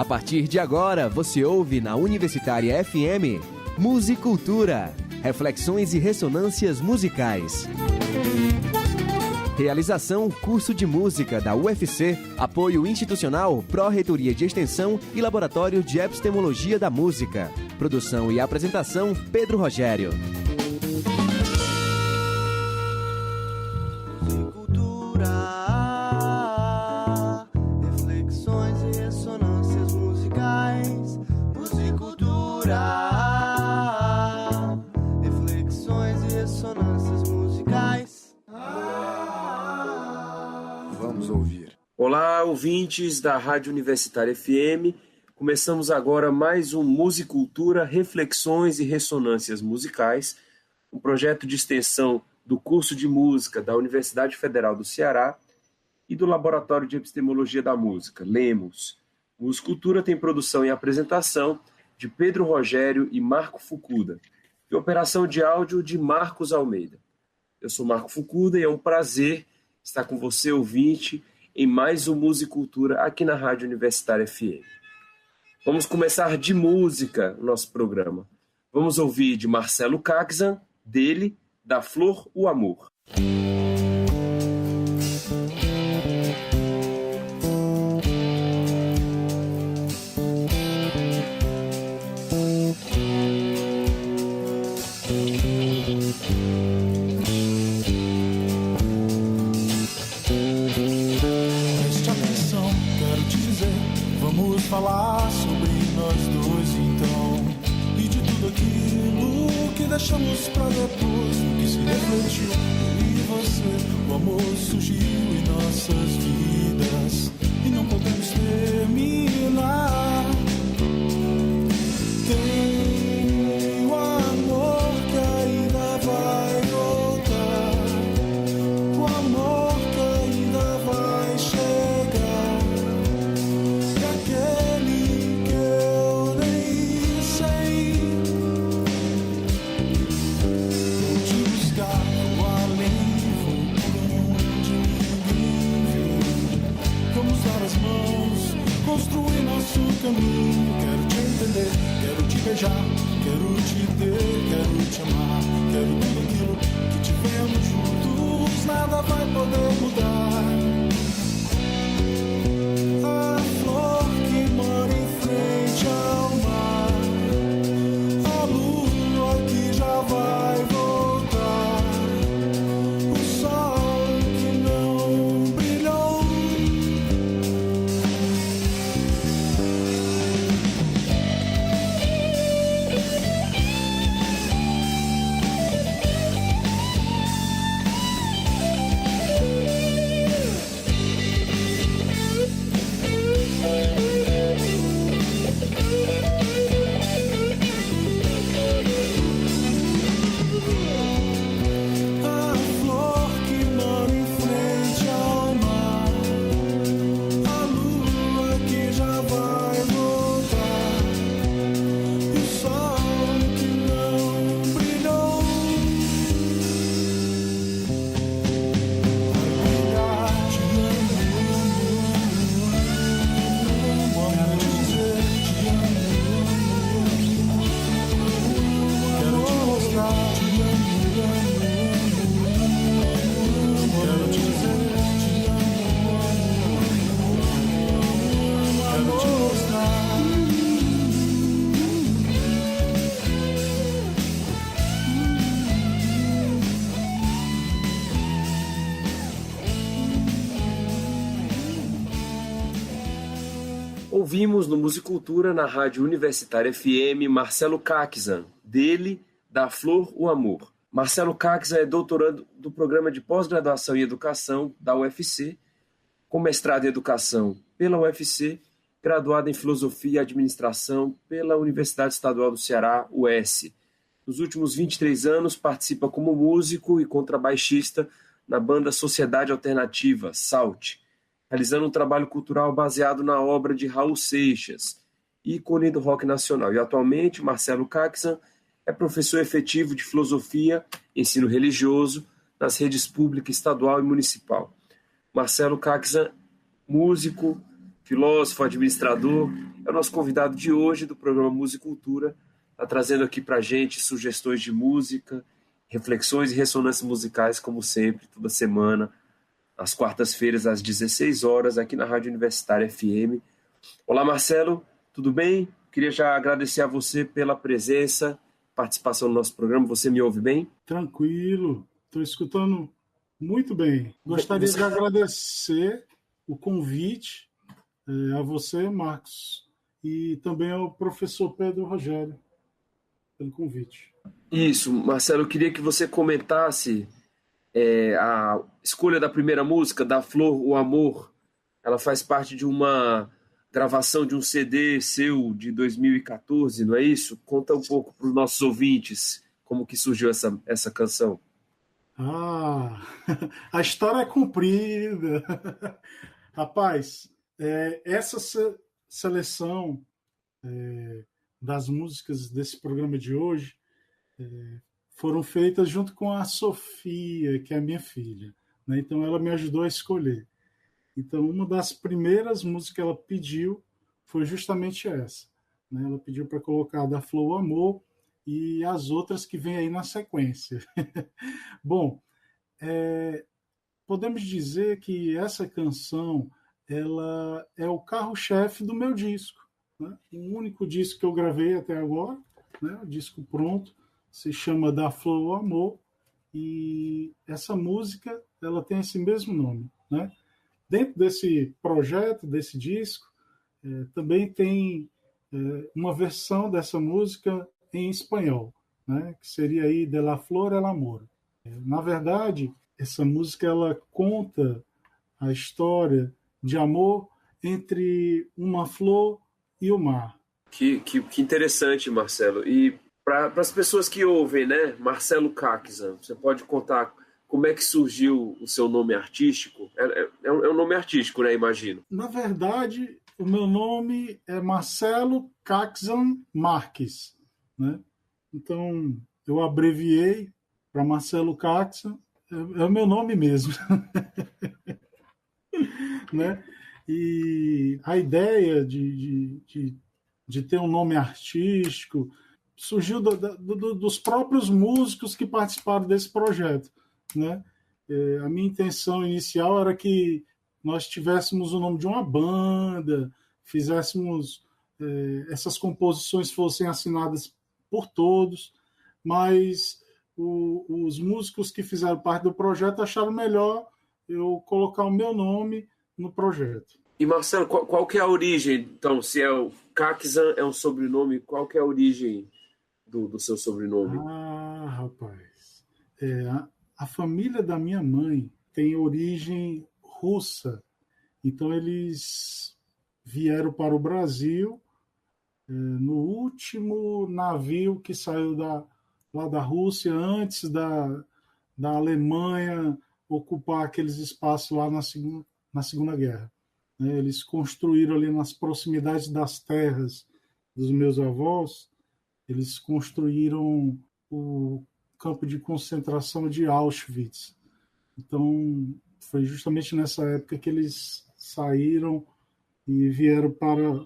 A partir de agora, você ouve na Universitária FM Musicultura, reflexões e ressonâncias musicais. Realização Curso de Música da UFC, apoio institucional Pró-Reitoria de Extensão e Laboratório de Epistemologia da Música. Produção e apresentação Pedro Rogério. Olá, ouvintes da Rádio Universitária FM. Começamos agora mais um Musicultura, Reflexões e Ressonâncias Musicais, um projeto de extensão do curso de música da Universidade Federal do Ceará e do Laboratório de Epistemologia da Música, LEMUS. Musicultura tem produção e apresentação de Pedro Rogério e Marco Fukuda, e operação de áudio de Marcos Almeida. Eu sou Marco Fukuda e é um prazer estar com você, ouvinte, em mais um Musicultura aqui na Rádio Universitária FM. Vamos começar de música o nosso programa. Vamos ouvir de Marcelo Caxan, dele, Da Flor o Amor. Falar sobre nós dois então, e de tudo aquilo que deixamos pra depois, que se refletiu eu e você. O amor surgiu em nossas vidas e não podemos terminar. Tem o amor que ainda vai voltar, o amor que ainda vai chegar, e aquele que eu nem sei. Vou te buscar, vou além, vou por onde ninguém vê. Vamos dar as mãos, construir nosso caminho. Quero te entender, quero te beijar, quero te ter, quero te amar. Quero tudo aquilo que tivemos juntos, nada vai poder mudar. A flor que mora em frente ao mar, a lua que já vai voltar, o sol que não brilhou. A flor que mora em frente ao mar, a lua que já vai voltar, e o sol que não brilhou vai brilhar. Te amo, quero te dizer te amo, quero te mostrar te amo. Quero te dizer te amo, quero te mostrar. Ouvimos no Musicultura, na Rádio Universitária FM, Marcelo Caxan, dele, Da Flor o Amor. Marcelo Caxan é doutorando do Programa de Pós-Graduação em Educação da UFC, com mestrado em Educação pela UFC, graduado em Filosofia e Administração pela Universidade Estadual do Ceará, UES. Nos últimos 23 anos, participa como músico e contrabaixista na banda Sociedade Alternativa, SALT, realizando um trabalho cultural baseado na obra de Raul Seixas, ícone do rock nacional. E atualmente, Marcelo Caxan é professor efetivo de filosofia, ensino religioso, nas redes pública, estadual e municipal. Marcelo Caxan, músico, filósofo, administrador, é o nosso convidado de hoje do programa Musicultura. Está trazendo aqui para a gente sugestões de música, reflexões e ressonâncias musicais, como sempre, toda semana, às quartas-feiras, às 16 horas, aqui na Rádio Universitária FM. Olá, Marcelo, tudo bem? Queria já agradecer a você pela presença, participação no nosso programa. Você me ouve bem? Tranquilo, estou escutando muito bem. Gostaria de agradecer o convite a você, Marcos, e também ao professor Pedro Rogério, pelo convite. Isso, Marcelo, eu queria que você comentasse a escolha da primeira música, Da Flor, o Amor. Ela faz parte de uma gravação de um CD seu de 2014, não é isso? Conta um pouco para os nossos ouvintes como que surgiu essa canção. A história é comprida. Rapaz, essa seleção das músicas desse programa de hoje foram feitas junto com a Sofia, que é a minha filha, né? Então ela me ajudou a escolher. Então uma das primeiras músicas que ela pediu foi justamente essa, né? Ela pediu para colocar Da Flor o Amor e as outras que vêm aí na sequência. Bom, podemos dizer que essa canção ela é o carro-chefe do meu disco, né? O único disco que eu gravei até agora, né? O disco pronto, se chama Da Flor o Amor, e essa música ela tem esse mesmo nome, né? Dentro desse projeto, desse disco, também tem uma versão dessa música em espanhol, né? Que seria aí De la Flor el Amor. Na verdade, essa música ela conta a história de amor entre uma flor e o mar. Que interessante, Marcelo. E para as pessoas que ouvem, né, Marcelo Caxan, você pode contar como é que surgiu o seu nome artístico? É um nome artístico, né, imagino. Na verdade, o meu nome é Marcelo Caxan Marques, né? Então, eu abreviei para Marcelo Caxan, é o meu nome mesmo. Né? E a ideia de ter um nome artístico surgiu dos próprios músicos que participaram desse projeto, né? A minha intenção inicial era que nós tivéssemos o nome de uma banda, fizéssemos essas composições fossem assinadas por todos, mas os músicos que fizeram parte do projeto acharam melhor eu colocar o meu nome no projeto. E Marcelo, qual que é a origem? Então, se é o Caxan é um sobrenome, qual que é a origem do seu sobrenome? Rapaz, a família da minha mãe tem origem russa, então eles vieram para o Brasil no último navio que saiu lá da Rússia, antes da Alemanha ocupar aqueles espaços lá na Segunda Guerra. Eles construíram ali nas proximidades das terras dos meus avós, eles construíram o campo de concentração de Auschwitz. Então, foi justamente nessa época que eles saíram e vieram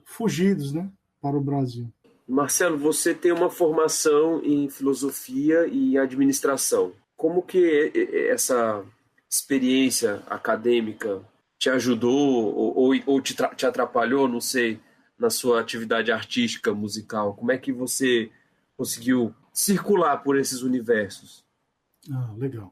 fugidos, né, para o Brasil. Marcelo, você tem uma formação em filosofia e administração. Como que essa experiência acadêmica te ajudou ou te atrapalhou, não sei, na sua atividade artística, musical? Como é que você conseguiu circular por esses universos? Legal.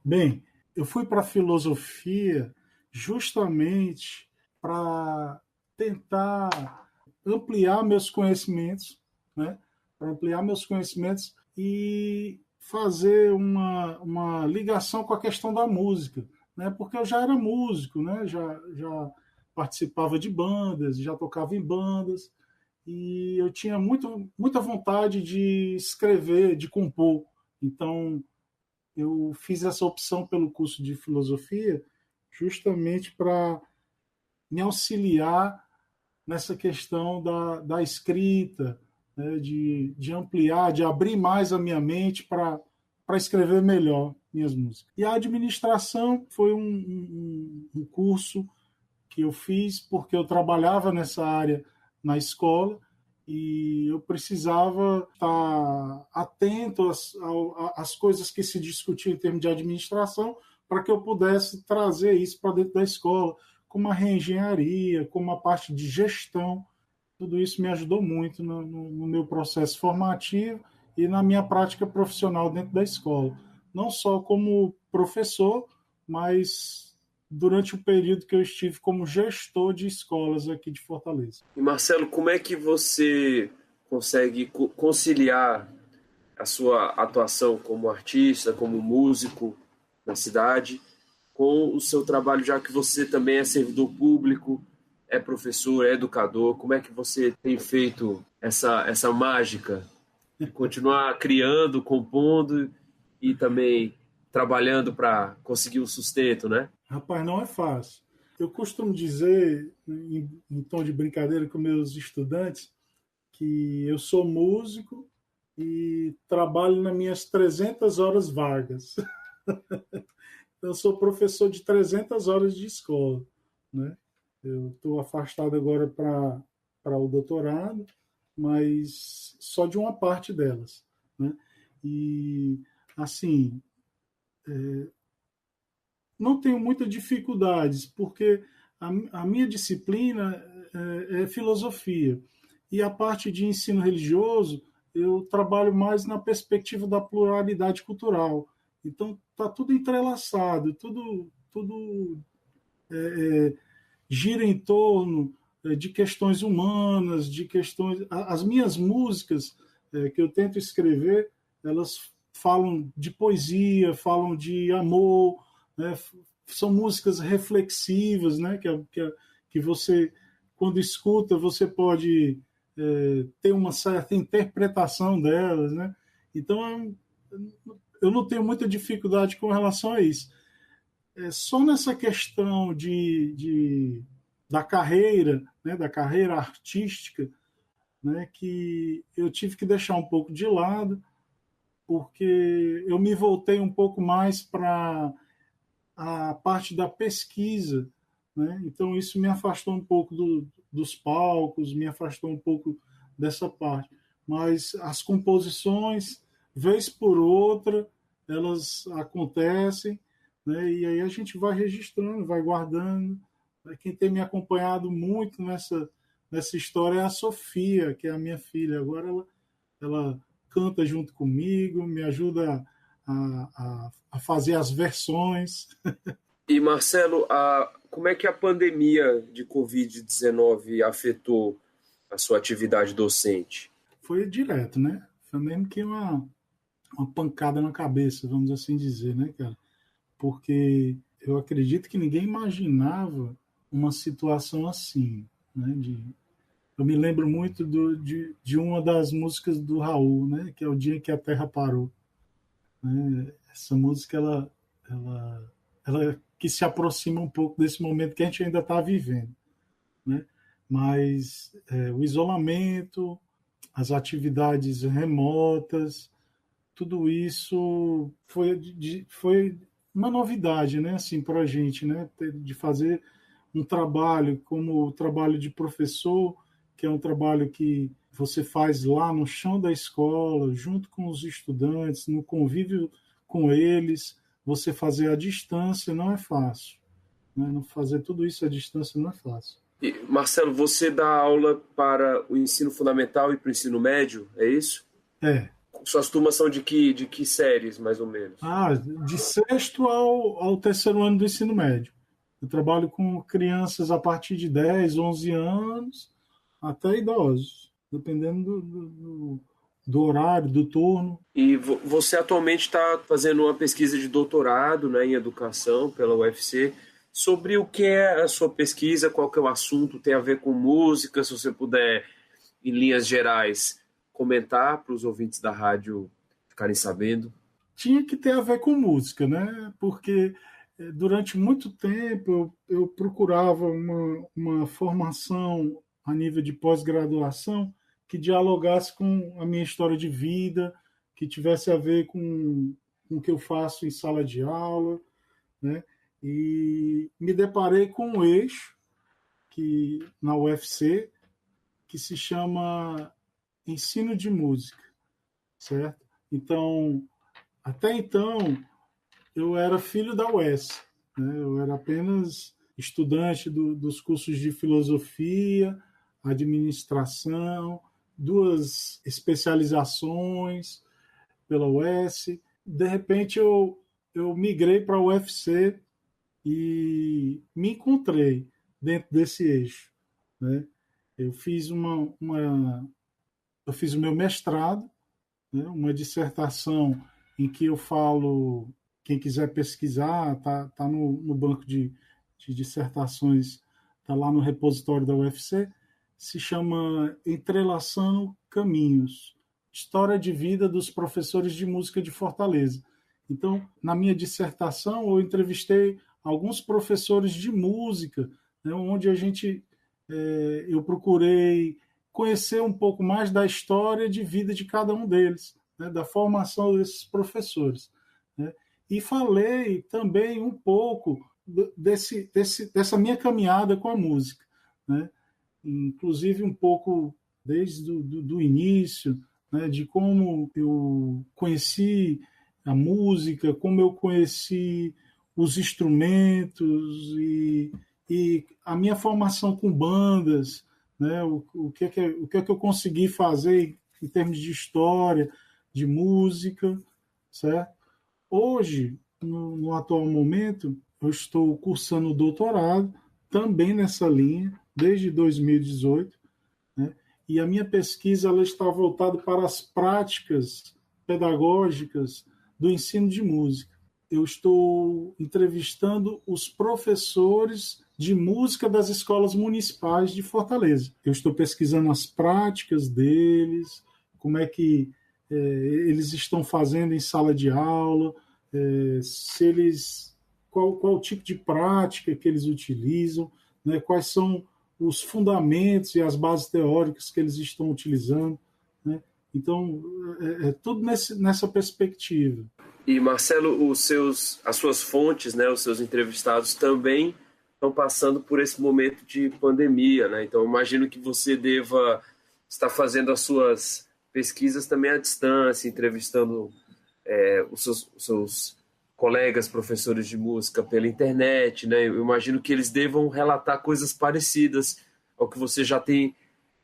Bem, eu fui para a filosofia justamente para tentar ampliar meus conhecimentos, né? Para ampliar meus conhecimentos e fazer uma ligação com a questão da música, né? Porque eu já era músico, né? Já participava de bandas, já tocava em bandas, e eu tinha muita vontade de escrever, de compor. Então, eu fiz essa opção pelo curso de filosofia justamente para me auxiliar nessa questão da escrita, né, de ampliar, de abrir mais a minha mente para escrever melhor minhas músicas. E a administração foi um curso que eu fiz porque eu trabalhava nessa área na escola e eu precisava estar atento às coisas que se discutiam em termos de administração para que eu pudesse trazer isso para dentro da escola, como a reengenharia, como a parte de gestão. Tudo isso me ajudou muito no meu processo formativo e na minha prática profissional dentro da escola. Não só como professor, mas durante o período que eu estive como gestor de escolas aqui de Fortaleza. E Marcelo, como é que você consegue conciliar a sua atuação como artista, como músico na cidade, com o seu trabalho, já que você também é servidor público, é professor, é educador? Como é que você tem feito essa mágica de continuar criando, compondo e também trabalhando para conseguir um sustento, né? Rapaz, não é fácil. Eu costumo dizer, em tom de brincadeira com meus estudantes, que eu sou músico e trabalho nas minhas 300 horas vagas. Eu sou professor de 300 horas de escola, né? Eu estou afastado agora para o doutorado, mas só de uma parte delas, né? E, assim, não tenho muitas dificuldades, porque a minha disciplina é filosofia. E a parte de ensino religioso, eu trabalho mais na perspectiva da pluralidade cultural. Então, está tudo entrelaçado, tudo gira em torno de questões humanas, de questões... As minhas músicas que eu tento escrever, elas falam de poesia, falam de amor, né? São músicas reflexivas, né? Que você, quando escuta, você pode ter uma certa interpretação delas, né? Então, eu não tenho muita dificuldade com relação a isso. Só nessa questão da carreira, né? Da carreira artística, né? Que eu tive que deixar um pouco de lado, porque eu me voltei um pouco mais para a parte da pesquisa, né? Então isso me afastou um pouco dos palcos, me afastou um pouco dessa parte. Mas as composições, vez por outra, elas acontecem, né? E aí a gente vai registrando, vai guardando. Quem tem me acompanhado muito nessa história é a Sofia, que é a minha filha. Agora ela canta junto comigo, me ajuda a fazer as versões. E, Marcelo, como é que a pandemia de Covid-19 afetou a sua atividade docente? Foi direto, né? Foi mesmo que uma pancada na cabeça, vamos assim dizer, né, cara? Porque eu acredito que ninguém imaginava uma situação assim, né? Eu me lembro muito de uma das músicas do Raul, né? Que é O Dia que a Terra Parou. Né? Essa música, ela que se aproxima um pouco desse momento que a gente ainda está vivendo, né? Mas o isolamento, as atividades remotas, tudo isso foi uma novidade, né? Assim, para a gente, né? De fazer um trabalho como o trabalho de professor, que é um trabalho que você faz lá no chão da escola, junto com os estudantes, no convívio com eles. Você fazer à distância não é fácil, né? Fazer tudo isso à distância não é fácil. E, Marcelo, você dá aula para o ensino fundamental e para o ensino médio, é isso? É. Suas turmas são de que séries, mais ou menos? De sexto ao terceiro ano do ensino médio. Eu trabalho com crianças a partir de 10, 11 anos, até idosos, dependendo do horário, do turno. E você atualmente está fazendo uma pesquisa de doutorado, né, em educação pela UFC. Sobre o que é a sua pesquisa, qual que é o assunto, tem a ver com música, se você puder, em linhas gerais, comentar para os ouvintes da rádio ficarem sabendo. Tinha que ter a ver com música, né? Porque durante muito tempo eu procurava uma formação a nível de pós-graduação que dialogasse com a minha história de vida, que tivesse a ver com o que eu faço em sala de aula, né? E me deparei com um eixo na UFC que se chama Ensino de Música, certo? Então, até então, eu era filho da UES, né? Eu era apenas estudante dos cursos de filosofia, administração, 2 especializações pela UES. De repente, eu migrei para a UFC e me encontrei dentro desse eixo, né? Eu fiz eu fiz o meu mestrado, né? Uma dissertação em que eu falo, quem quiser pesquisar, tá no banco de dissertações, tá lá no repositório da UFC, se chama Entrelaçando Caminhos, História de Vida dos Professores de Música de Fortaleza. Então, na minha dissertação, eu entrevistei alguns professores de música, né, onde eu procurei conhecer um pouco mais da história de vida de cada um deles, né, da formação desses professores, né, e falei também um pouco dessa minha caminhada com a música, né, inclusive um pouco desde do início, né, de como eu conheci a música, como eu conheci os instrumentos e a minha formação com bandas, né, o que é que eu consegui fazer em termos de história, de música, certo? Hoje, no atual momento, eu estou cursando doutorado, também nessa linha, desde 2018, né? E a minha pesquisa ela está voltada para as práticas pedagógicas do ensino de música. Eu estou entrevistando os professores de música das escolas municipais de Fortaleza. Eu estou pesquisando as práticas deles, como é que eles estão fazendo em sala de aula, qual o tipo de prática que eles utilizam, né, quais são os fundamentos e as bases teóricas que eles estão utilizando, né? Então, tudo nessa perspectiva. E, Marcelo, as suas fontes, né, os seus entrevistados também estão passando por esse momento de pandemia, né? Então, imagino que você deva estar fazendo as suas pesquisas também à distância, entrevistando os seus colegas professores de música pela internet, né? Eu imagino que eles devam relatar coisas parecidas ao que você já tem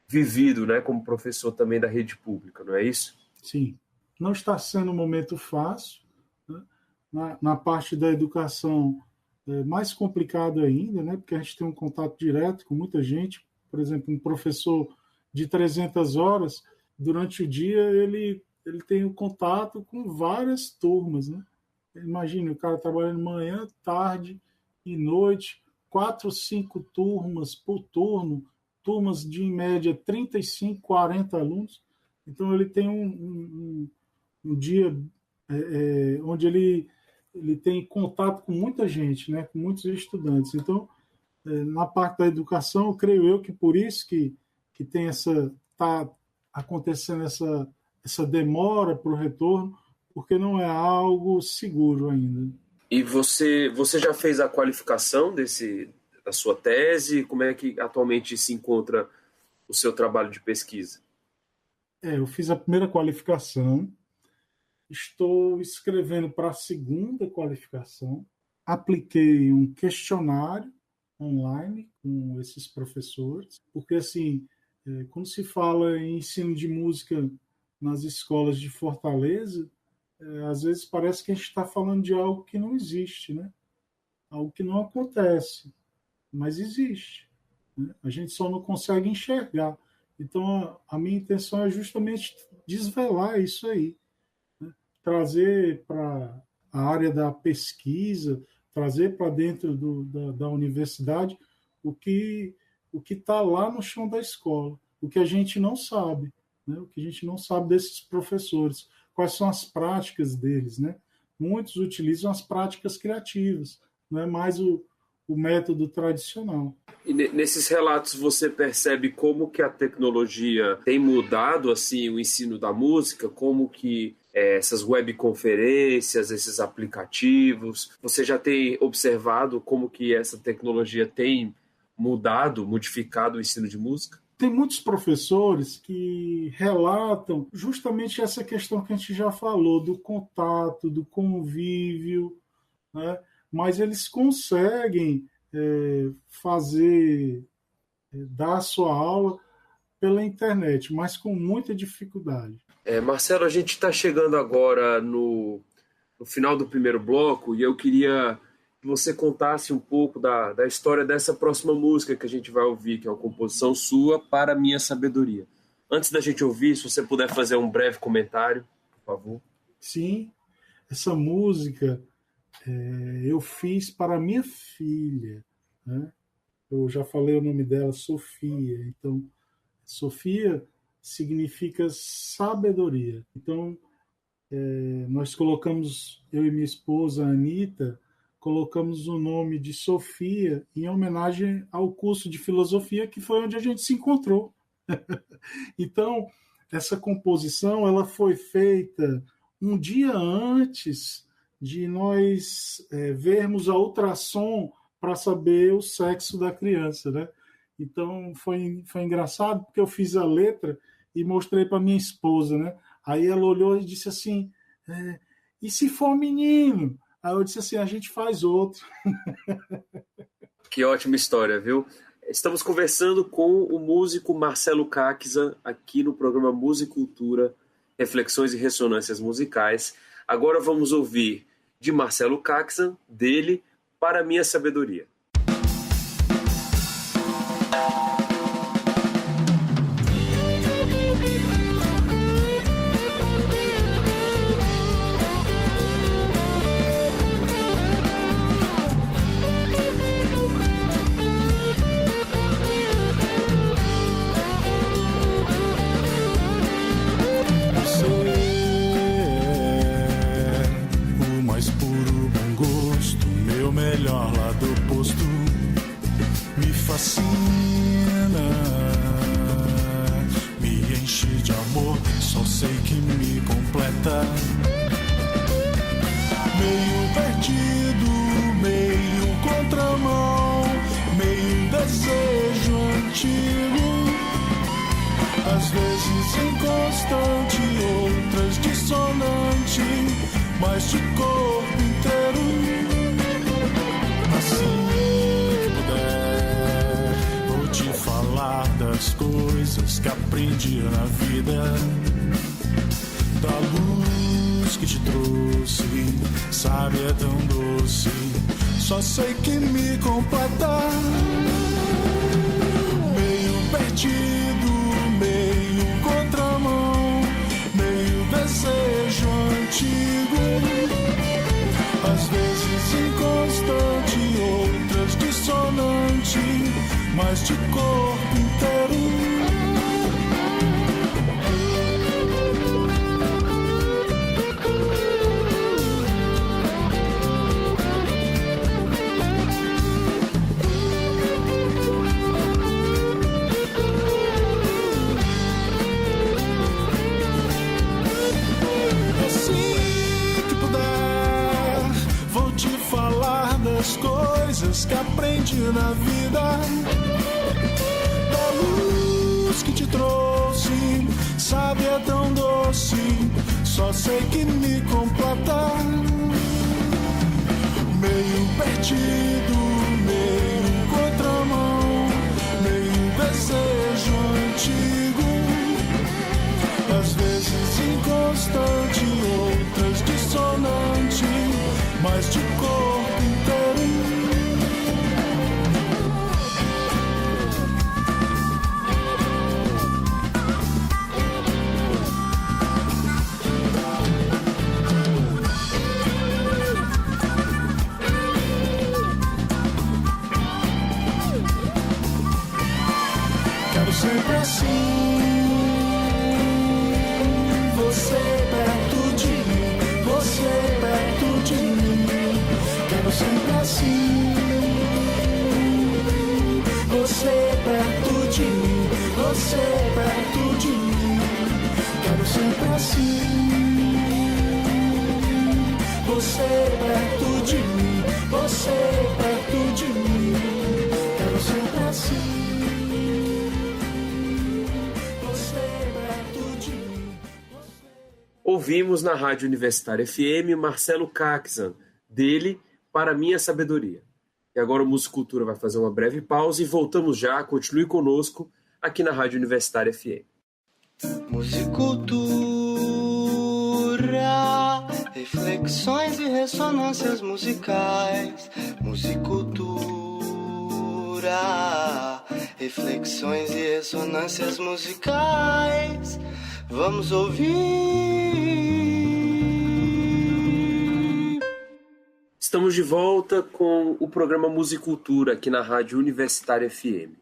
vivido, né, como professor também da rede pública, não é isso? Sim. Não está sendo um momento fácil, né? Na parte da educação é mais complicado ainda, né? Porque a gente tem um contato direto com muita gente. Por exemplo, um professor de 300 horas, durante o dia ele tem um contato com várias turmas, né? Imagina, o cara trabalhando manhã, tarde e noite, 4, 5 turmas por turno, turmas de, em média, 35, 40 alunos. Então, ele tem um dia onde ele tem contato com muita gente, né, com muitos estudantes. Então, na parte da educação, eu creio eu que por isso que tem está acontecendo essa demora para o retorno, porque não é algo seguro ainda. E você já fez a qualificação da sua tese? Como é que atualmente se encontra o seu trabalho de pesquisa? Eu fiz a primeira qualificação, estou escrevendo para a segunda qualificação, apliquei um questionário online com esses professores, porque assim, quando se fala em ensino de música nas escolas de Fortaleza, às vezes parece que a gente está falando de algo que não existe, né? Algo que não acontece, mas existe, né? A gente só não consegue enxergar. Então, a minha intenção é justamente desvelar isso aí, né? Trazer para a área da pesquisa, trazer para dentro da universidade o que está lá no chão da escola, o que a gente não sabe, né? O que a gente não sabe desses professores, quais são as práticas deles, né? Muitos utilizam as práticas criativas, não é mais o método tradicional. E nesses relatos você percebe como que a tecnologia tem mudado assim o ensino da música, como que essas webconferências, esses aplicativos, você já tem observado como que essa tecnologia tem modificado o ensino de música? Tem muitos professores que relatam justamente essa questão que a gente já falou, do contato, do convívio, né? Mas eles conseguem dar a sua aula pela internet, mas com muita dificuldade. Marcelo, a gente está chegando agora no final do primeiro bloco e eu queria que você contasse um pouco da história dessa próxima música que a gente vai ouvir, que é uma composição sua, Para Minha Sabedoria. Antes da gente ouvir, se você puder fazer um breve comentário, por favor. Sim, essa música eu fiz para minha filha, né? Eu já falei o nome dela, Sofia. Então, Sofia significa sabedoria. Então, nós colocamos, eu e minha esposa, Anitta, colocamos o nome de Sofia em homenagem ao curso de filosofia, que foi onde a gente se encontrou. Então, essa composição ela foi feita um dia antes de nós vermos a ultrassom para saber o sexo da criança, né? Então, foi engraçado, porque eu fiz a letra e mostrei para minha esposa, né? Aí ela olhou e disse assim, e se for menino? Aí eu disse assim, a gente faz outro. Que ótima história, viu? Estamos conversando com o músico Marcelo Caxan aqui no programa Musicultura, Reflexões e Ressonâncias Musicais. Agora vamos ouvir de Marcelo Caxan, dele, Para Minha Sabedoria. Fascina, me enche de amor, só sei que me completa. Meio perdido, meio contramão, meio desejo antigo. Às vezes inconstante, outras dissonante, mas de corpo inteiro. Assim falar das coisas que aprendi na vida, da luz que te trouxe, sabe, é tão doce, só sei que me completa. Meio perdido, meio contramão, meio desejo antigo, às vezes inconstante, outras dissonante, mas de corpo inteiro. Assim que puder, vou te falar das coisas que aprendi na vida, que te trouxe, sabe, é tão doce, só sei que me completa. Meio perdido, meio contramão, meio desejo antigo, às vezes inconstante, outras dissonante, mas de corpo inteiro. Sempre assim, você perto de mim, você perto de mim. Quero sempre assim, você perto de mim, você perto de mim. Quero sempre assim, você perto de mim, você perto de mim. Quero sempre assim. Ouvimos na Rádio Universitária FM Marcelo Caxan, dele Para Minha Sabedoria. E agora o Musicultura vai fazer uma breve pausa e voltamos já. Continue conosco aqui na Rádio Universitária FM. Musicultura, reflexões e ressonâncias musicais. Musicultura, reflexões e ressonâncias musicais. Vamos ouvir. Estamos de volta com o programa Musicultura aqui na Rádio Universitária FM.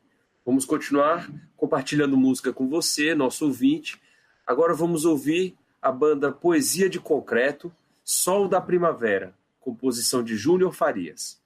Vamos continuar compartilhando música com você, nosso ouvinte. Agora vamos ouvir a banda Poesia de Concreto, Sol da Primavera, composição de Júnior Farias.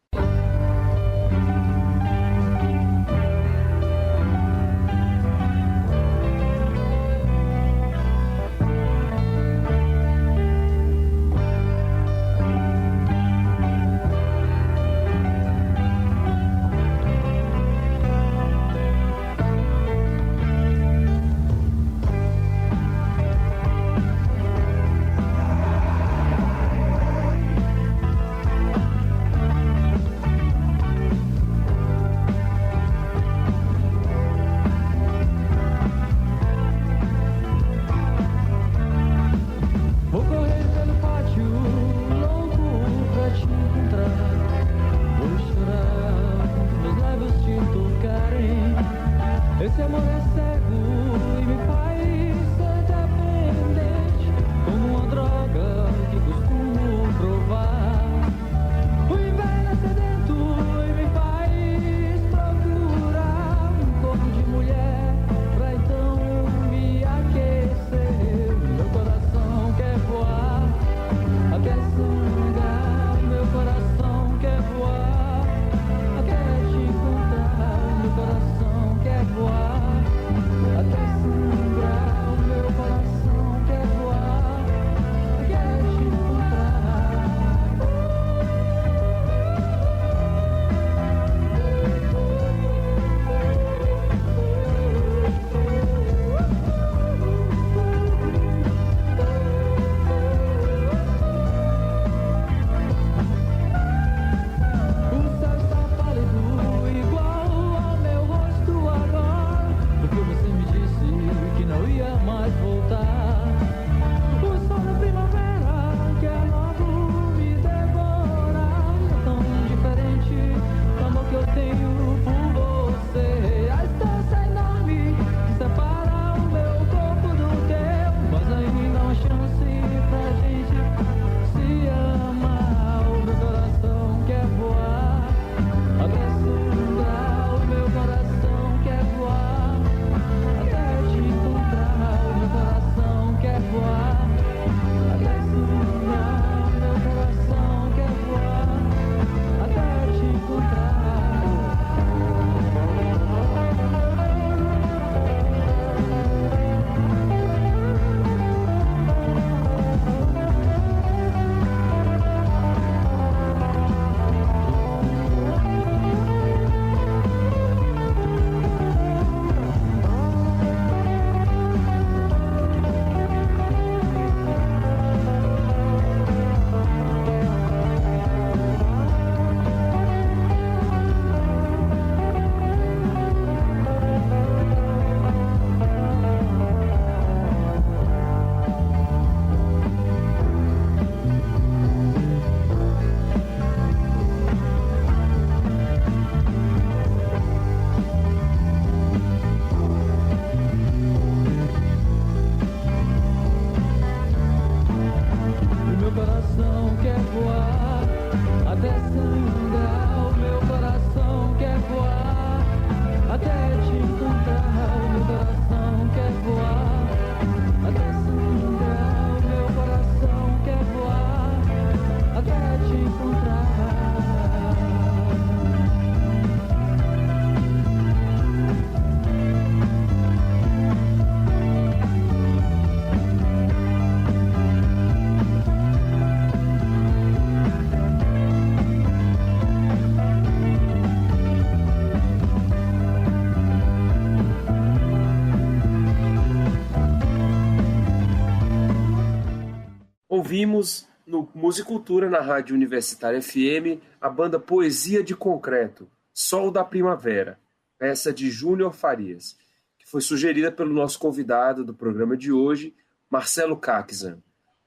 Ouvimos no Musicultura, na Rádio Universitária FM, a banda Poesia de Concreto, Sol da Primavera, peça de Júnior Farias, que foi sugerida pelo nosso convidado do programa de hoje, Marcelo Caczan.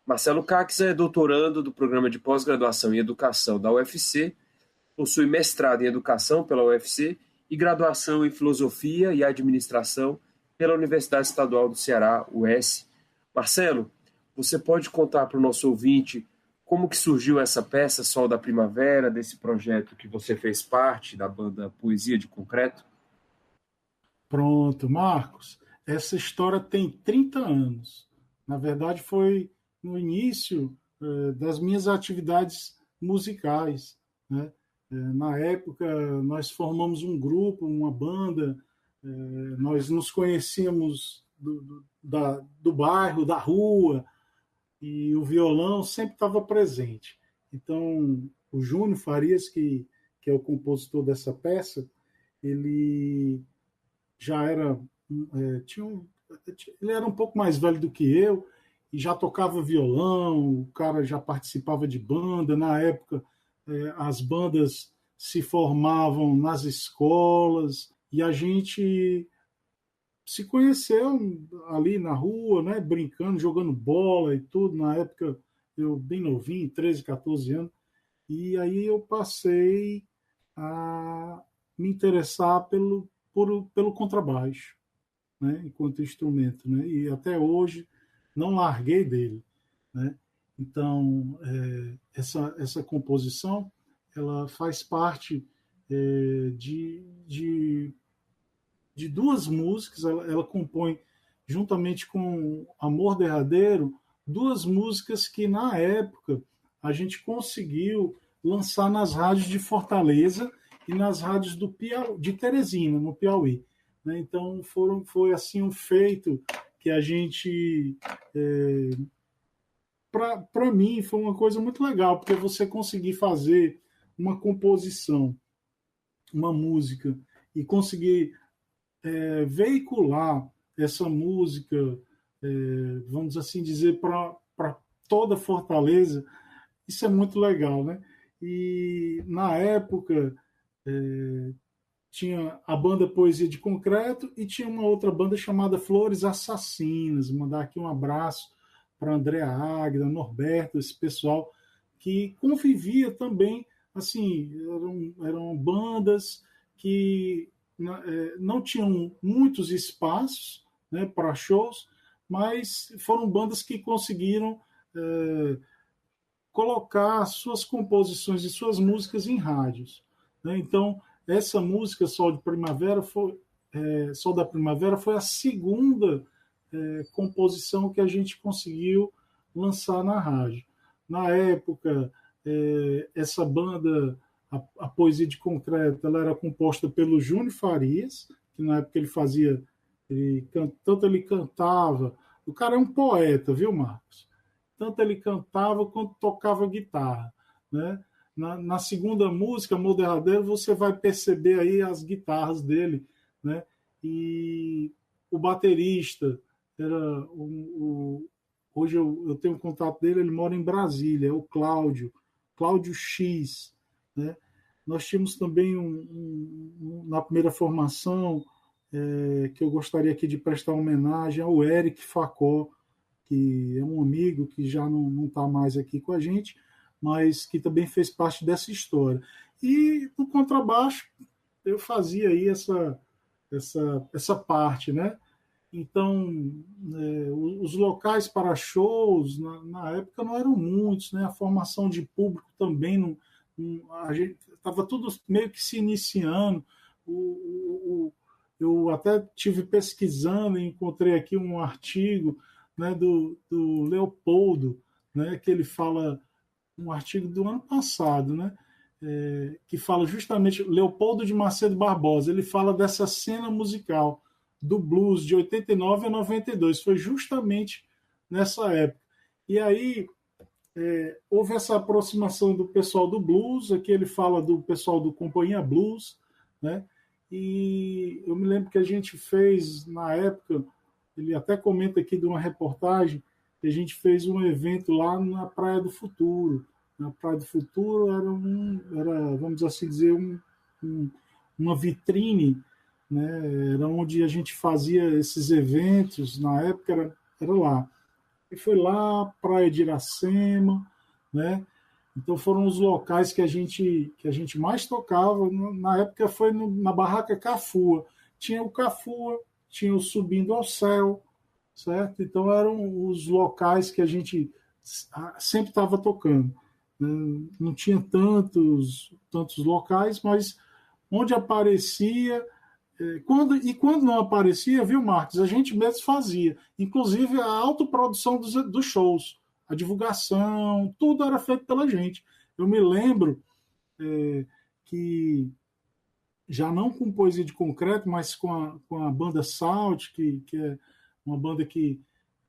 Marcelo Caczan é doutorando do Programa de Pós-Graduação em Educação da UFC, possui mestrado em Educação pela UFC e graduação em Filosofia e Administração pela Universidade Estadual do Ceará, UES. Marcelo, você pode contar para o nosso ouvinte como que surgiu essa peça Sol da Primavera, desse projeto que você fez parte, da banda Poesia de Concreto? Pronto, Marcos. Essa história tem 30 anos. Na verdade, foi no início das minhas atividades musicais, né? Na época, nós formamos um grupo, uma banda, nós nos conhecíamos do bairro, da rua, e o violão sempre estava presente. Então, o Júnior Farias, que é o compositor dessa peça, ele já era... ele era um pouco mais velho do que eu, e já tocava violão, o cara já participava de banda. Na época, as bandas se formavam nas escolas, e a gente se conheceu ali na rua, né, brincando, jogando bola e tudo. Na época, eu bem novinho, 13, 14 anos, e aí eu passei a me interessar pelo contrabaixo, né, enquanto instrumento, né, e até hoje não larguei dele, né? Então, essa composição, ela faz parte de duas músicas. Ela compõe, juntamente com Amor Derradeiro, duas músicas que, na época, a gente conseguiu lançar nas rádios de Fortaleza e nas rádios de Teresina, no Piauí, né? Então, foi assim um feito que a gente... para mim, foi uma coisa muito legal, porque você conseguir fazer uma composição, uma música, e conseguir veicular essa música, vamos assim dizer, para toda Fortaleza, isso é muito legal, né? E, na época, tinha a banda Poesia de Concreto e tinha uma outra banda chamada Flores Assassinas. Vou mandar aqui um abraço para André Águida, Norberto, esse pessoal que convivia também, assim, eram bandas que não tinham muitos espaços, né, para shows, mas foram bandas que conseguiram colocar suas composições e suas músicas em rádios, né? Então, essa música, Sol da Primavera, foi a segunda composição que a gente conseguiu lançar na rádio. Na época, essa banda, a Poesia de Concreto, ela era composta pelo Júnior Farias, que na época tanto ele cantava, o cara é um poeta, viu, Marcos? Tanto ele cantava quanto tocava guitarra, né? Na segunda música, Amor Derradeiro, você vai perceber aí as guitarras dele, né? E o baterista era hoje eu tenho contato dele, ele mora em Brasília, é o Cláudio X, né? Nós tínhamos também na primeira formação, que eu gostaria aqui de prestar homenagem ao Eric Facó, que é um amigo que já não está mais aqui com a gente, mas que também fez parte dessa história. E no contrabaixo eu fazia aí essa parte, né? Então, os locais para shows na época não eram muitos, né? A formação de público também a gente estava tudo meio que se iniciando. Eu até tive pesquisando e encontrei aqui um artigo, né, do Leopoldo, né, que ele fala, um artigo do ano passado, né, que fala justamente, Leopoldo de Macedo Barbosa, ele fala dessa cena musical do blues de 89 a 92, foi justamente nessa época. E aí houve essa aproximação do pessoal do blues, aqui ele fala do pessoal do Companhia Blues, né, e eu me lembro que a gente fez, na época, ele até comenta aqui de uma reportagem, que a gente fez um evento lá na Praia do Futuro. Na Praia do Futuro era vamos assim dizer, uma vitrine, né? Era onde a gente fazia esses eventos, na época era lá. E foi lá, Praia de Iracema, né? Então foram os locais que a gente mais tocava. Na época foi na Barraca Cafua. Tinha o Cafua, tinha o Subindo ao Céu, certo? Então eram os locais que a gente sempre estava tocando. Não tinha tantos locais, mas onde aparecia, quando não aparecia, viu, Marcos, a gente mesmo fazia. Inclusive a autoprodução dos shows, a divulgação, tudo era feito pela gente. Eu me lembro que, já não com Poesia de Concreto, mas com a banda Salt, que é uma banda que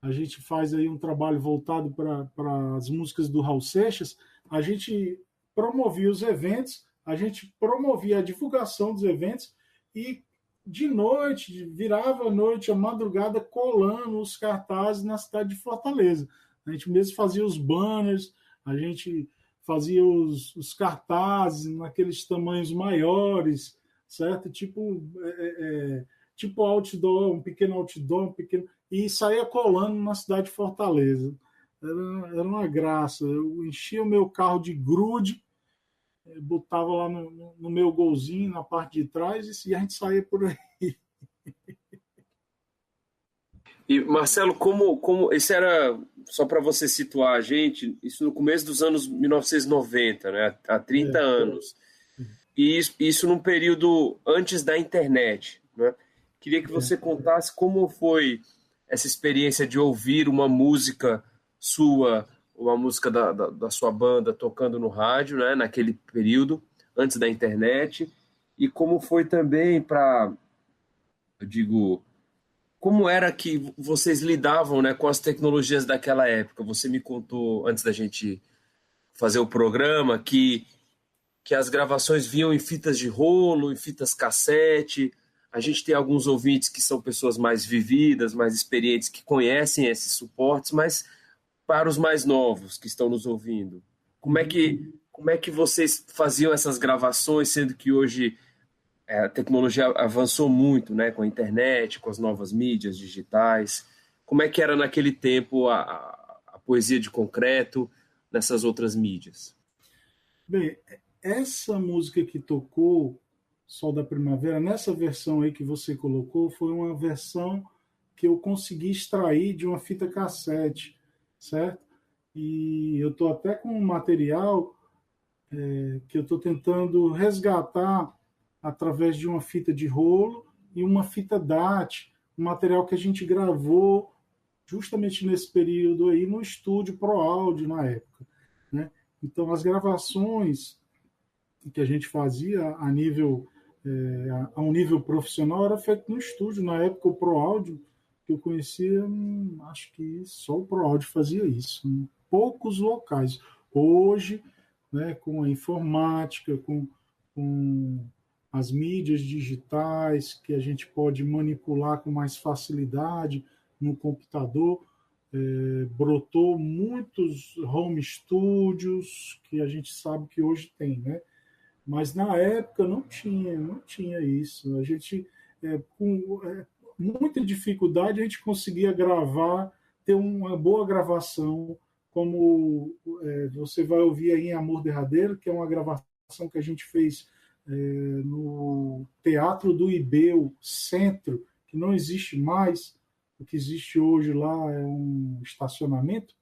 a gente faz aí um trabalho voltado para as músicas do Raul Seixas, a gente promovia os eventos, a gente promovia a divulgação dos eventos e de noite, virava a noite, a madrugada, colando os cartazes na cidade de Fortaleza. A gente mesmo fazia os banners, a gente fazia os cartazes naqueles tamanhos maiores, certo? Tipo outdoor, um pequeno, e saía colando na cidade de Fortaleza. Era uma graça. Eu enchia o meu carro de grude, botava lá no meu golzinho, na parte de trás, e a gente saía por aí. E, Marcelo, como isso era, só para você situar a gente, isso no começo dos anos 1990, né? Há 30 anos. E isso num período antes da internet, né? Queria que você contasse como foi essa experiência de ouvir uma música sua, uma música da sua banda tocando no rádio, né? Naquele período, antes da internet, e como foi também como era que vocês lidavam, né, com as tecnologias daquela época? Você me contou, antes da gente fazer o programa, que as gravações vinham em fitas de rolo, em fitas cassete. A gente tem alguns ouvintes que são pessoas mais vividas, mais experientes, que conhecem esses suportes, mas para os mais novos que estão nos ouvindo, como é que vocês faziam essas gravações, sendo que hoje a tecnologia avançou muito, né, com a internet, com as novas mídias digitais? Como é que era naquele tempo a poesia de concreto nessas outras mídias? Bem, essa música que tocou, Sol da Primavera, nessa versão aí que você colocou, foi uma versão que eu consegui extrair de uma fita cassete, certo? E eu estou até com um material que eu estou tentando resgatar através de uma fita de rolo e uma fita DAT, um material que a gente gravou justamente nesse período aí no estúdio Pro Áudio na época, né? Então as gravações que a gente fazia a um nível profissional era feito no estúdio. Na época o Pro Áudio que eu conhecia, acho que só o Pro Áudio fazia isso, em poucos locais. Hoje, né, com a informática, com as mídias digitais que a gente pode manipular com mais facilidade no computador, brotou muitos home studios que a gente sabe que hoje tem, né? Mas na época não tinha isso. A gente, com muita dificuldade, a gente conseguia gravar, ter uma boa gravação, como você vai ouvir aí em Amor Derradeiro, que é uma gravação que a gente fez no Teatro do Ibeu Centro, que não existe mais. O que existe hoje lá é um estacionamento.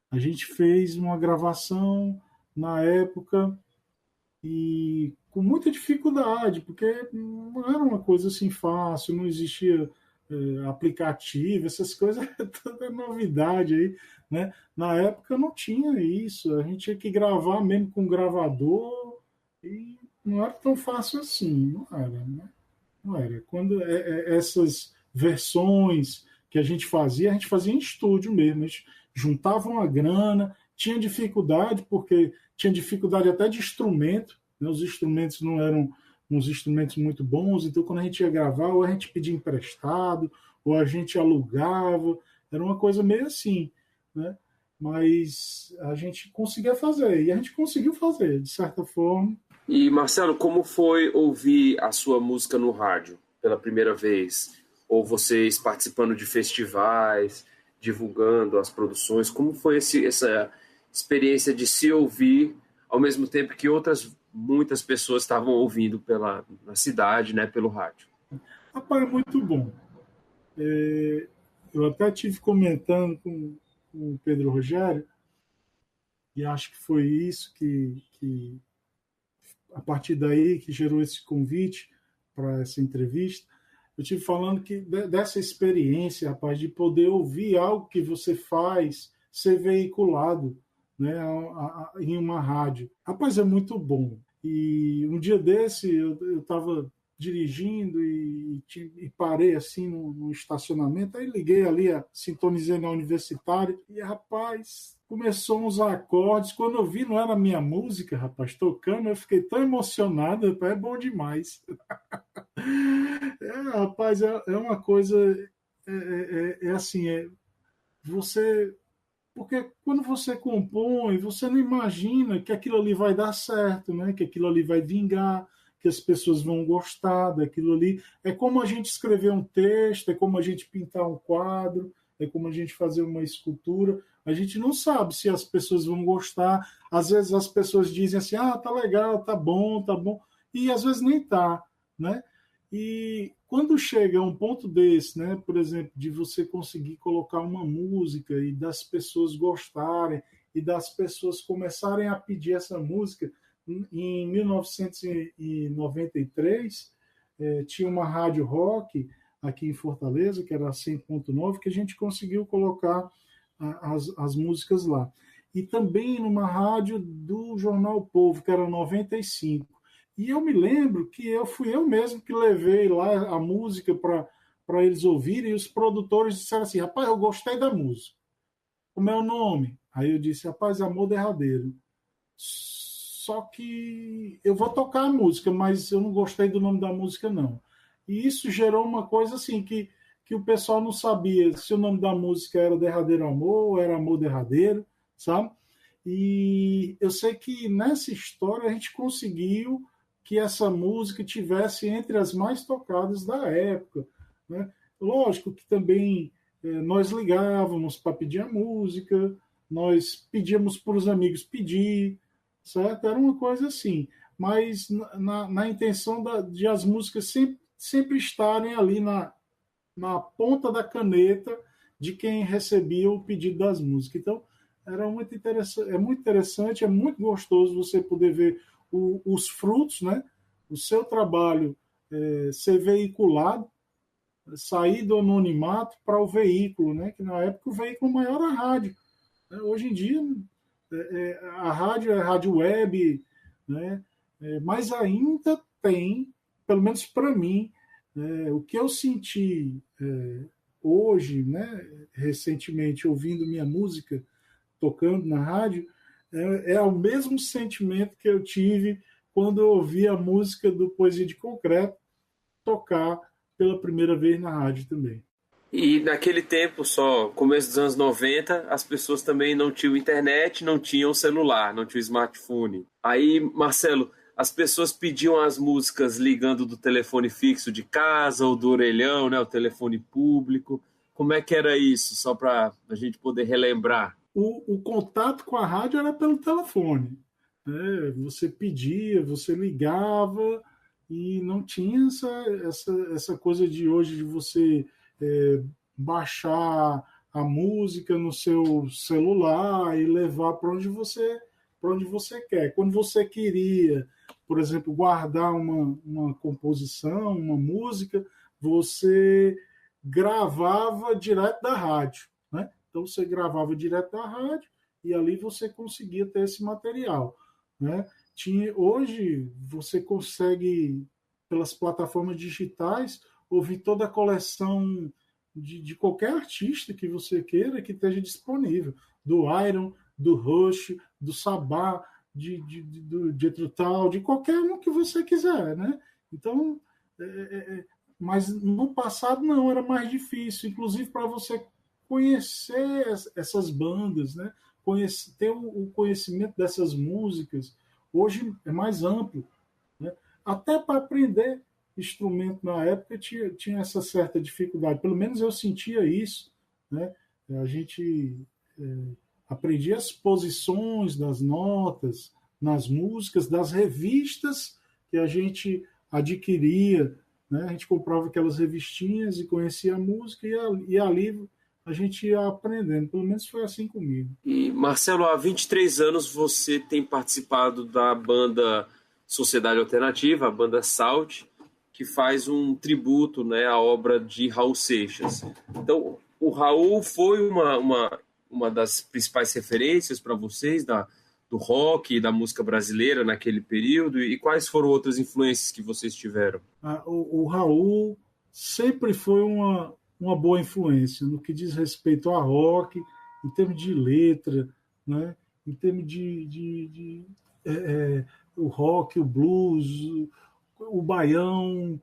A gente fez uma gravação na época e com muita dificuldade, porque não era uma coisa assim fácil, não existia aplicativo, essas coisas, toda novidade aí, né? Na época não tinha isso, a gente tinha que gravar mesmo com gravador e não era tão fácil assim, não era, né? Não era. Quando essas versões que a gente fazia em estúdio mesmo, a gente juntava uma grana, tinha dificuldade, porque tinha dificuldade até de instrumento, né? Os instrumentos não eram uns instrumentos muito bons, então quando a gente ia gravar, ou a gente pedia emprestado, ou a gente alugava, era uma coisa meio assim. né? Mas a gente conseguia fazer, e a gente conseguiu fazer, de certa forma. E, Marcelo, como foi ouvir a sua música no rádio pela primeira vez? Ou vocês participando de festivais, divulgando as produções? Como foi essa experiência de se ouvir ao mesmo tempo que muitas pessoas estavam ouvindo na cidade, né, pelo rádio? Rapaz, é muito bom. Eu até tive comentando com o Pedro Rogério, e acho que foi isso que a partir daí que gerou esse convite para essa entrevista. Eu tive falando que dessa experiência, rapaz, de poder ouvir algo que você faz ser veiculado, né, em uma rádio. Rapaz, é muito bom. E um dia desse eu estava dirigindo e parei assim no estacionamento, aí liguei ali, sintonizei na Universitária e, rapaz, começou uns acordes, quando eu vi não era a minha música, rapaz, tocando, eu fiquei tão emocionado, rapaz, é bom demais. Rapaz, é uma coisa, assim, você... Porque quando você compõe, você não imagina que aquilo ali vai dar certo, né? Que aquilo ali vai vingar, que as pessoas vão gostar daquilo ali. É como a gente escrever um texto, é como a gente pintar um quadro, é como a gente fazer uma escultura. A gente não sabe se as pessoas vão gostar. Às vezes as pessoas dizem assim, tá legal, tá bom, e às vezes nem tá, né? E quando chega a um ponto desse, né, por exemplo, de você conseguir colocar uma música e das pessoas gostarem e das pessoas começarem a pedir essa música, em 1993, tinha uma rádio rock aqui em Fortaleza, que era a 100.9, que a gente conseguiu colocar as músicas lá. E também numa rádio do Jornal Povo, que era 95. E eu me lembro que fui eu mesmo que levei lá a música para eles ouvirem, e os produtores disseram assim, rapaz, eu gostei da música. Como é o nome? Aí eu disse, rapaz, Amor Derradeiro. Só que eu vou tocar a música, mas eu não gostei do nome da música, não. E isso gerou uma coisa assim, que o pessoal não sabia se o nome da música era Derradeiro Amor ou era Amor Derradeiro, sabe? E eu sei que nessa história a gente conseguiu que essa música tivesse entre as mais tocadas da época, né? Lógico que também nós ligávamos para pedir a música, nós pedíamos para os amigos pedir, certo? Era uma coisa assim, mas na intenção de as músicas sempre estarem ali na ponta da caneta de quem recebia o pedido das músicas. Então, era muito interessante, é muito gostoso você poder ver os frutos, né? O seu trabalho ser veiculado, sair do anonimato para o veículo, né? Que na época o veículo maior era a rádio. Hoje em dia a rádio é rádio web, né? Mas ainda tem, pelo menos para mim, o que eu senti hoje, né? Recentemente ouvindo minha música tocando na rádio, é o mesmo sentimento que eu tive quando eu ouvi a música do Poesia de Concreto tocar pela primeira vez na rádio também. E naquele tempo só, começo dos anos 90, as pessoas também não tinham internet, não tinham celular, não tinham smartphone. Aí, Marcelo, as pessoas pediam as músicas ligando do telefone fixo de casa ou do orelhão, né, o telefone público. Como é que era isso, só para a gente poder relembrar? O contato com a rádio era pelo telefone, né? Você pedia, você ligava e não tinha essa coisa de hoje de você baixar a música no seu celular e levar para onde você quer. Quando você queria, por exemplo, guardar uma composição, uma música, você gravava direto da rádio, né? Então você gravava direto da rádio e ali você conseguia ter esse material, né? Hoje você consegue, pelas plataformas digitais, ouvir toda a coleção de qualquer artista que você queira que esteja disponível, do Iron, do Rush, do Sabá, do Jethro Tull, de qualquer um que você quiser, né? Então, mas no passado não, era mais difícil, inclusive para você conhecer essas bandas, né? Ter o conhecimento dessas músicas. Hoje é mais amplo, né? Até para aprender instrumento na época tinha essa certa dificuldade, pelo menos eu sentia isso, né? A gente aprendia as posições das notas nas músicas, das revistas que a gente adquiria, né? A gente comprava aquelas revistinhas e conhecia a música e ali a gente ia aprendendo, pelo menos foi assim comigo. E, Marcelo, há 23 anos você tem participado da banda Sociedade Alternativa, a banda Salt, que faz um tributo, né, à obra de Raul Seixas. Então, o Raul foi uma das principais referências para vocês do rock e da música brasileira naquele período, e quais foram outras influências que vocês tiveram? O Raul sempre foi uma boa influência no que diz respeito a rock, em termos de letra, né? Em termos de o rock, o blues, o baião,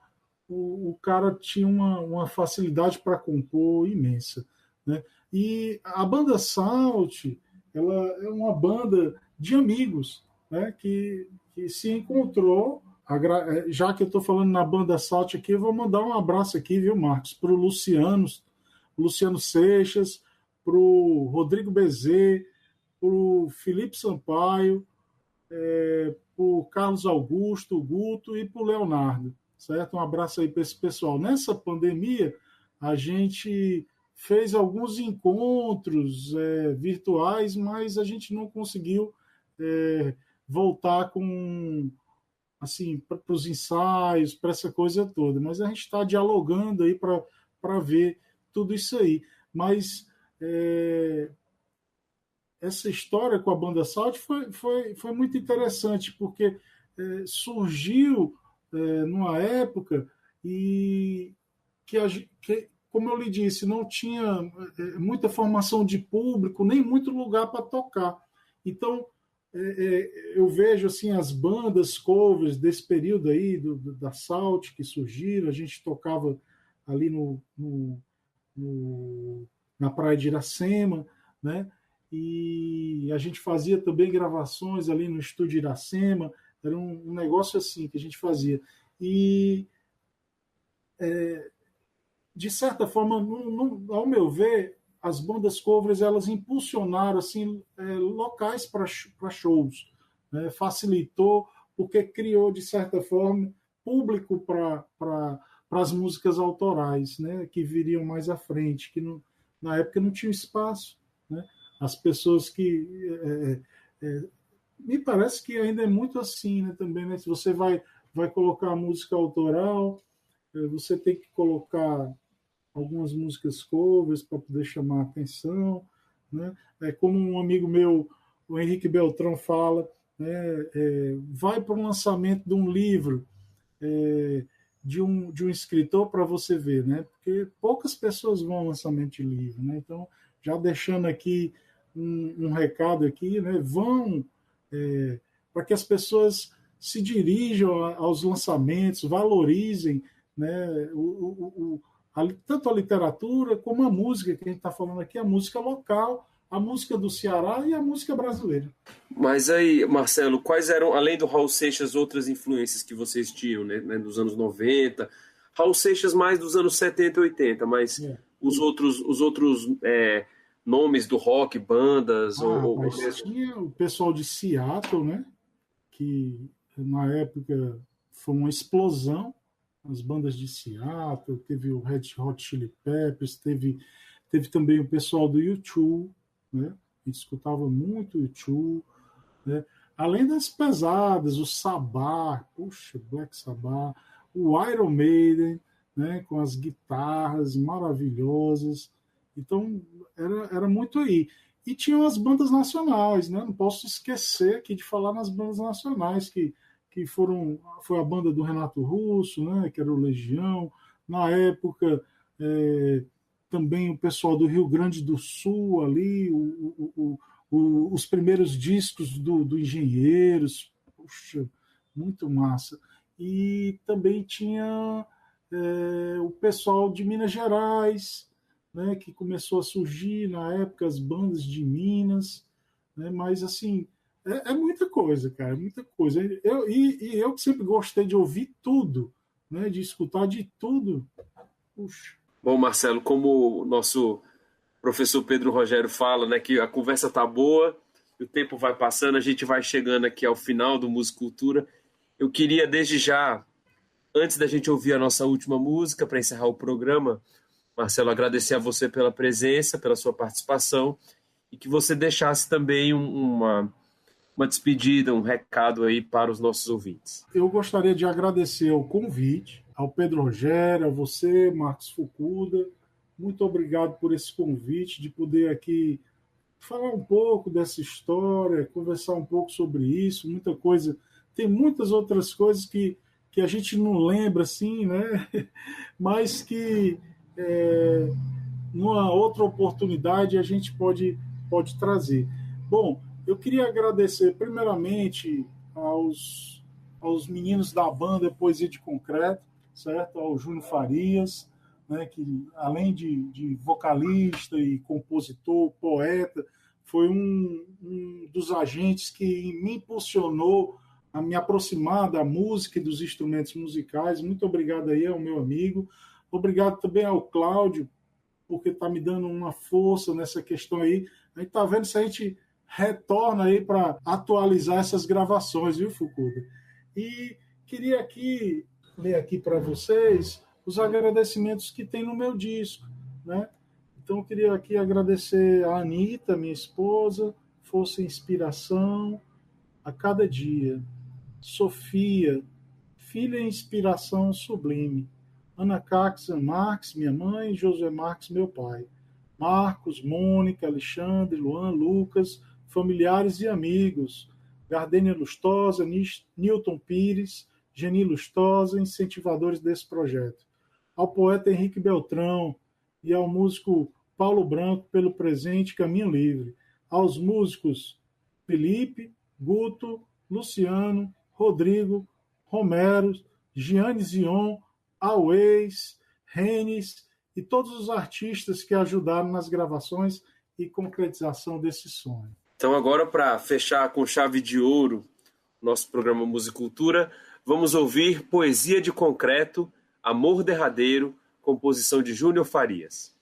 o cara tinha uma facilidade para compor imensa, né? E a banda Salt, ela é uma banda de amigos, né? Que se encontrou. Já que eu estou falando na banda Salt aqui, eu vou mandar um abraço aqui, viu, Marcos, para o Luciano Seixas, para o Rodrigo Bezê, para o Felipe Sampaio, para o Carlos Augusto, o Guto e para o Leonardo, certo? Um abraço aí para esse pessoal. Nessa pandemia, a gente fez alguns encontros virtuais, mas a gente não conseguiu voltar com assim, para os ensaios, para essa coisa toda. Mas a gente está dialogando aí para ver tudo isso aí. Mas essa história com a banda Salt foi muito interessante, porque surgiu numa época e que, como eu lhe disse, não tinha muita formação de público, nem muito lugar para tocar. Então, eu vejo assim as bandas covers desse período aí da Salt que surgiram. A gente tocava ali na praia de Iracema, né? E a gente fazia também gravações ali no estúdio Iracema. Era um negócio assim que a gente fazia. E de certa forma, ao meu ver, as bandas covers elas impulsionaram assim locais para shows, né? Facilitou porque criou de certa forma público para as músicas autorais, né? Que viriam mais à frente, que na época não tinha espaço, né? As pessoas que me parece que ainda é muito assim, né? Também, né? Se você vai colocar música autoral, você tem que colocar algumas músicas covers para poder chamar a atenção, né? Como um amigo meu, o Henrique Beltrão, fala, né? Vai para o lançamento de um livro de um escritor para você ver, né? Porque poucas pessoas vão ao lançamento de livro, né? Então, já deixando aqui um recado aqui, né? Vão para que as pessoas se dirijam aos lançamentos, valorizem, né? Tanto a literatura como a música que a gente está falando aqui, a música local, a música do Ceará e a música brasileira. Mas aí, Marcelo, quais eram, além do Raul Seixas, outras influências que vocês tinham, né, dos anos 90? Raul Seixas mais dos anos 70 e 80, mas os outros nomes do rock, bandas... Tinha o pessoal de Seattle, né? Que na época foi uma explosão, as bandas de Seattle, teve o Red Hot Chili Peppers, teve também o pessoal do U2, né? A gente escutava muito o U2, né? Além das pesadas, o Sabbath, Black Sabbath, o Iron Maiden, né? Com as guitarras maravilhosas. Então, era muito aí. E tinham as bandas nacionais, né? Não posso esquecer aqui de falar nas bandas nacionais, que foi a banda do Renato Russo, né, que era o Legião. Na época, também o pessoal do Rio Grande do Sul, ali, os primeiros discos do Engenheiros, puxa, muito massa. E também tinha o pessoal de Minas Gerais, né, que começou a surgir na época as bandas de Minas, né, mas assim, é muita coisa, cara, muita coisa. Eu que sempre gostei de ouvir tudo, né, de escutar de tudo. Puxa. Bom, Marcelo, como o nosso professor Pedro Rogério fala, né, que a conversa tá boa, o tempo vai passando, a gente vai chegando aqui ao final do Musicultura. Eu queria, desde já, antes da gente ouvir a nossa última música, para encerrar o programa, Marcelo, agradecer a você pela presença, pela sua participação, e que você deixasse também uma despedida, um recado aí para os nossos ouvintes. Eu gostaria de agradecer o convite, ao Pedro Rogério, a você, Marcos Fukuda. Muito obrigado por esse convite, de poder aqui falar um pouco dessa história, conversar um pouco sobre isso, muita coisa. Tem muitas outras coisas que a gente não lembra, assim, né? Mas que numa outra oportunidade a gente pode trazer. Bom, eu queria agradecer primeiramente aos meninos da banda Poesia de Concreto, certo? Ao Júnior Farias, né, que além de vocalista e compositor, poeta, foi um dos agentes que me impulsionou a me aproximar da música e dos instrumentos musicais. Muito obrigado aí ao meu amigo. Obrigado também ao Cláudio, porque está me dando uma força nessa questão aí. A gente está vendo se a gente retorna aí para atualizar essas gravações, viu, Fukuda? E queria aqui ler aqui para vocês os agradecimentos que tem no meu disco, né? Então, eu queria aqui agradecer a Anitta, minha esposa, força e inspiração a cada dia. Sofia, filha e inspiração sublime. Ana Caxa Marques, minha mãe, Josué Marques, meu pai. Marcos, Mônica, Alexandre, Luan, Lucas, familiares e amigos. Gardênia Lustosa, Newton Pires, Geni Lustosa, incentivadores desse projeto. Ao poeta Henrique Beltrão e ao músico Paulo Branco pelo presente Caminho Livre. Aos músicos Felipe, Guto, Luciano, Rodrigo, Romero, Gianni Zion, Always, Renes e todos os artistas que ajudaram nas gravações e concretização desse sonho. Então agora, para fechar com chave de ouro nosso programa Musicultura, vamos ouvir Poesia de Concreto, Amor Derradeiro, composição de Júnior Farias.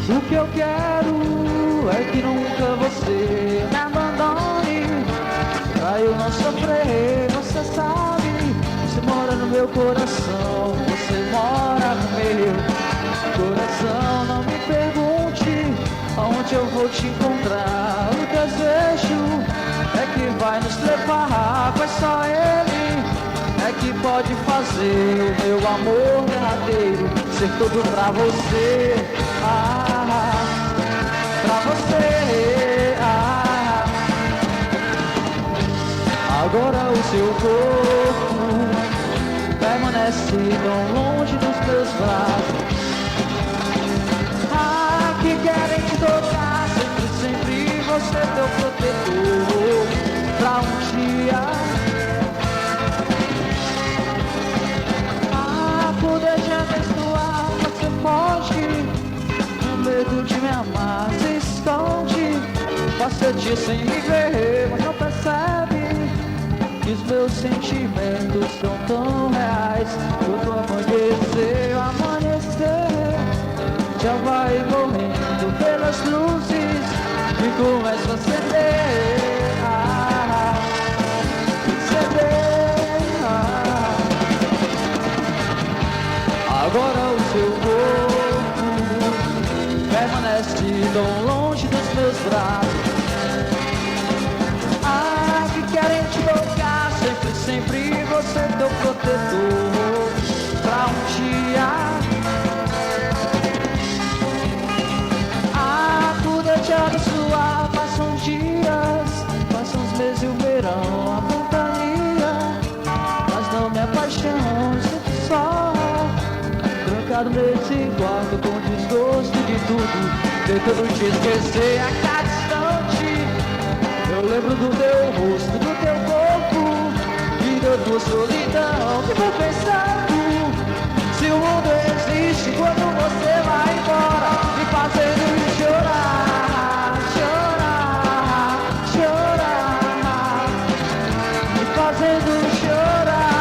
O que eu quero é que nunca você me abandone, pra eu não sofrer. Você sabe, você mora no meu coração, você mora no meu coração. Não me pergunte aonde eu vou te encontrar, o desejo é que vai nos levar, pois só ele é que pode fazer o meu amor derradeiro ser tudo pra você. Pra você. Agora o seu corpo permanece tão longe dos meus braços. Que querem te tocar sempre você é teu protetor. Pra um dia poder te abençoar, você foge, no medo de me amar, se esconde. Passa dia sem me ver, mas não percebe que os meus sentimentos são tão reais. Todo amanhecer, já vai morrendo pelas luzes e começa a acender. Agora o seu corpo permanece tão longe dos meus braços. Que querem te tocar sempre você é teu protetor. Pra um dia verão, a ventania, mas não me apaixono, sinto só. Trancado nesse quarto com desgosto de tudo, tentando te esquecer a cada instante. Eu lembro do teu rosto, do teu corpo e da tua solidão. Que vou pensando se o mundo existe quando você vai embora, me fazendo chorar, chorar, chorar, me fazendo chorar.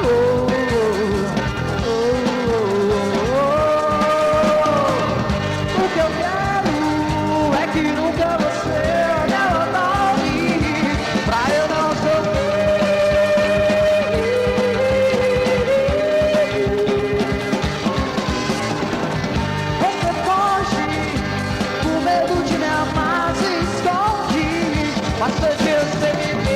Oh, oh, oh, oh. O que eu quero é que nunca você me abandone, pra eu não sofrer. Você foge com medo de me amar, se esconde, mas foi que você me viu.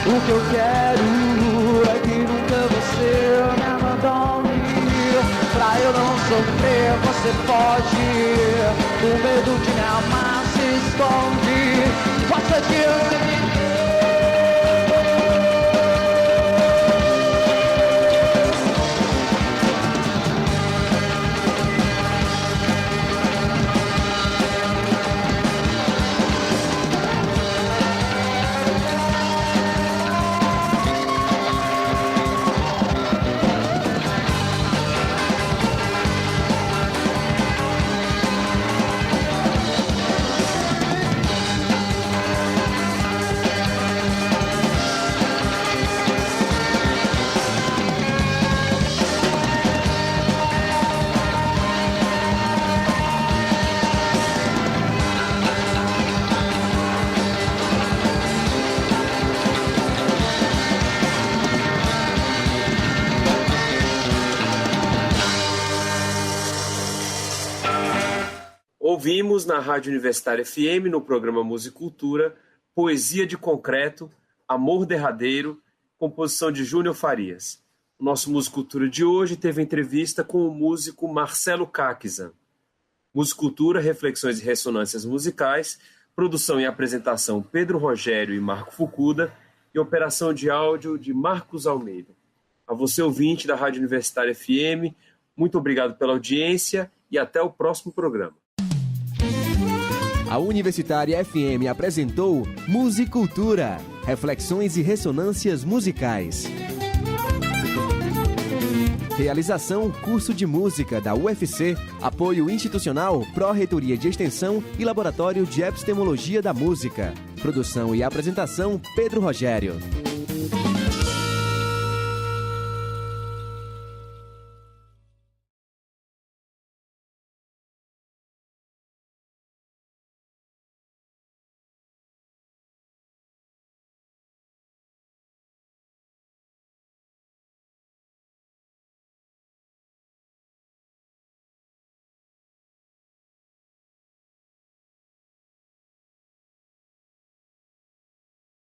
O que eu quero é que nunca você me abandone, pra eu não sofrer. Você foge com medo de me amar, se esconde, mas foi que você me viu. Ouvimos na Rádio Universitária FM, no programa Musicultura, Poesia de Concreto, Amor Derradeiro, composição de Júnior Farias. O nosso Musicultura de hoje teve entrevista com o músico Marcelo Caquizan. Musicultura, reflexões e ressonâncias musicais, produção e apresentação Pedro Rogério e Marco Fukuda e operação de áudio de Marcos Almeida. A você, ouvinte da Rádio Universitária FM, muito obrigado pela audiência e até o próximo programa. A Universitária FM apresentou Musicultura, reflexões e ressonâncias musicais. Realização Curso de Música da UFC, apoio institucional Pró-Reitoria de Extensão e Laboratório de Epistemologia da Música. Produção e apresentação Pedro Rogério.